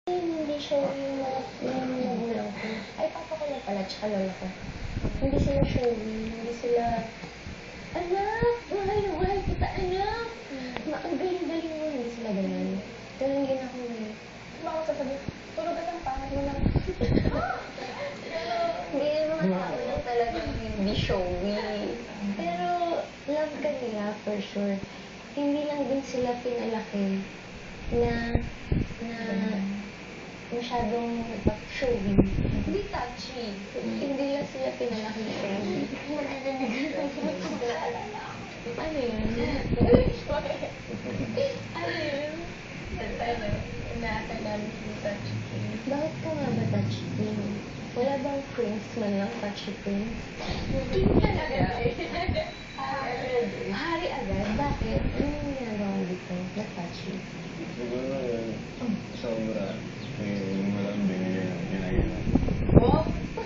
Hindi siya yung magulang ko. Ay, papa ko lang pala, tsaka lola ko. Hindi sila showy, hindi sila, anak, mahal kita, anak. Ang galing-galing mo, hindi sila ganun. Ganun din ako eh. Diba ako sasabihin, puro ba't ang pangat mo lang? Hindi yung mga tao lang talaga hindi showy. Pero love ka nila for sure. Hindi lang din sila pinalaki na masyadong showy. Hindi touchy. Hindi lang sila pinalaki showy. Ano yun? Ano yun? Inaasalan si touchy king. Bakit ka nga ba touchy king? Wala bang prince man lang touchy prince? King talaga eh. Hari agad? Bakit? Ano ginagawa dito? Na-touchy? Siguro yun, sobra. Yung malambing yung ginagawa. Oh?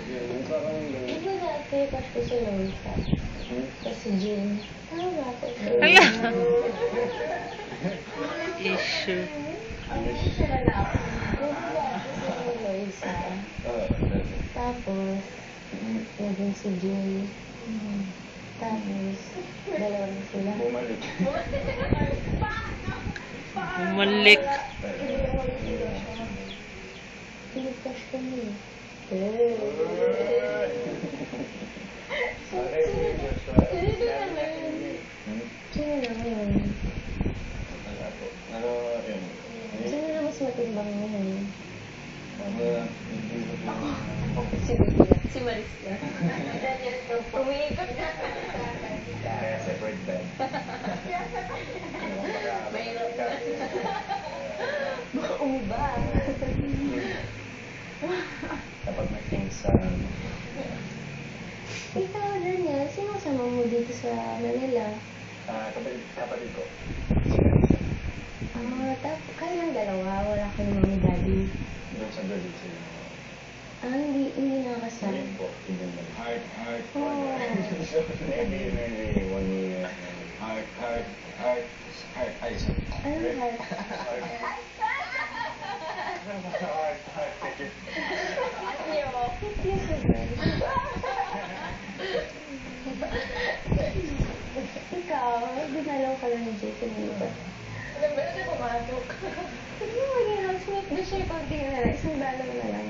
Yung parang yung... Di ba dati crush ko si Loisa? Tapos si Jim. Tama ba ako? Hala! Issue. Ang sila na ako. Si Loisa. Tapos, naging si Jim. Tapos, dalawa na sila. Bumalik. Bumalik. Pinag-crush ko niya. Sino na ngayon? Ano, yun. Sino na mas matimbang ngayon? Si Marissa. Umiikot na. Kaya separate bed. Mahirap na. Baka umiba. Kapag may things sa... Ikaw, Daniel, sino kasama mo dito sa Manila? Kapatid ko. Kayo ng dalawa, wala kayong mami daddy. Doon sa galit sila. Hindi nakakasal. Hindi po. Heart. Oh. Maybe 1 year. Heart. Ay, sorry. Anong heart? Heart. Take it. Ikaw, dinalaw ka lang ni Jason dito. Alam ba na pumasok? Hindi mo maging housemate na siya, konti na lang, isang dalaw na lang.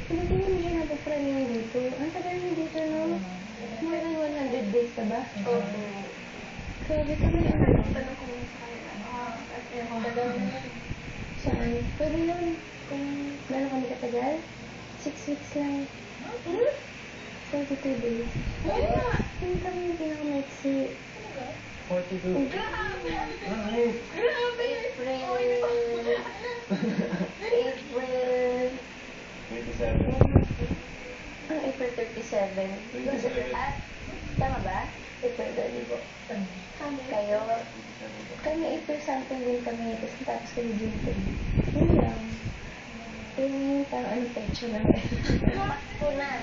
Hindi mo siya napapranyan dito. Ang tagal mo dito, no? More than 100 days na ba? Oo. Grabe ka na yung ano. Tanong ko sa kanila. Tagal na lang. Saan? Pwede yun. Kung gano'n kami katagal? 6 weeks lang. 42 days. Oo nga. Hindi kami yung pinaka-maiksi. 42. Grabe! Ay. Grabe! April 27. April 37. Was it lahat? Tama ba? April 30. Kayo? Kami April something din kami. Tapos kami June 3. Yun lang. Yung parang anong pecho na rin. Pasko na.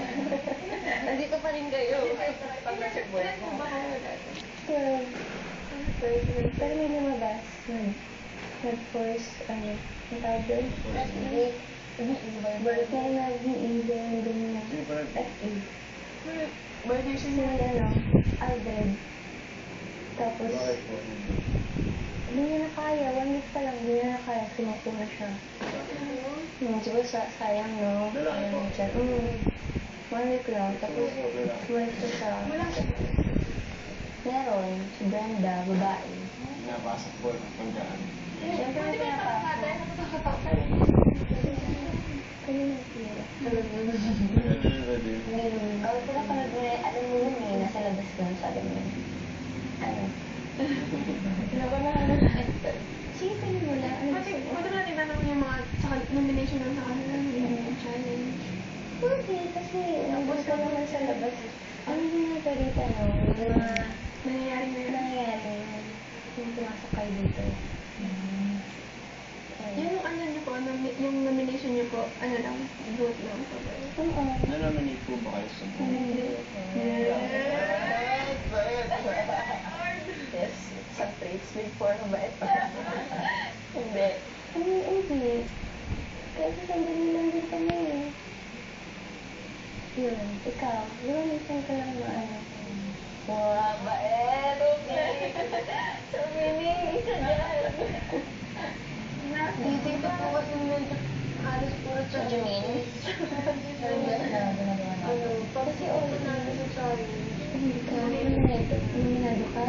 Nandito pa rin kayo. Pag nasa buwan mo. 12. Pero may lumabas. Nag-force, ang tawag doon? Birthday nag-i-event din na. FA. Birthday siya na Aldred. Tapos, hindi niya na kaya. 1 week pa lang, hindi niya na kaya. Sumuko na siya. Siguro sayang, no? Sayang mo dyan. 1 week lang. Tapos, umalis na siya. Meron, si Brenda, babae. Napasok po ng pagdaan. Siyempre may pinapasok. Kanina tira. Oh, sila panood mo na, alam mo yun eh, nasa labas lang, sabi mo yun. Ano? Sige, kayo mula. Ano gusto mo? Pwede natin itanong yung mga nomination lang sa kanila ng challenge. Pwede, kasi nabos ka naman sa labas. Ano yung nagarita, no? Yung mga Nangyayari na yun. nangyayari yung pumasok kayo dito. Yung ano niyo po, yung nomination niyo po, ano lang, vote lang po ba? Oo. Na-nominate po ba kayo sa buong? Hindi. Yes, sa traits before, mabait pa. Hindi. Hindi. Kasi sandali lang din kami. Yun, ikaw. Di ba minsan ka lang maano? Wow, baero, so, meaning, isa dyan. Dito po kasi medyo alis puro What do you mean? Ano, Kasi okay namin sa challenge. Hindi ka, nominado ka?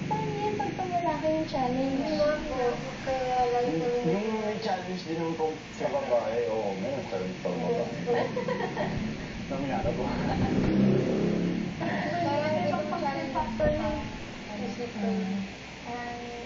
Paano yan pag pamala ka yung challenge? Hindi nga po, kaya lagi kami Yung may challenge din naman po sa babae, oo, meron challenge sa babae. Nominado po. Parang May ibang pagpapakapactor ng isip ko.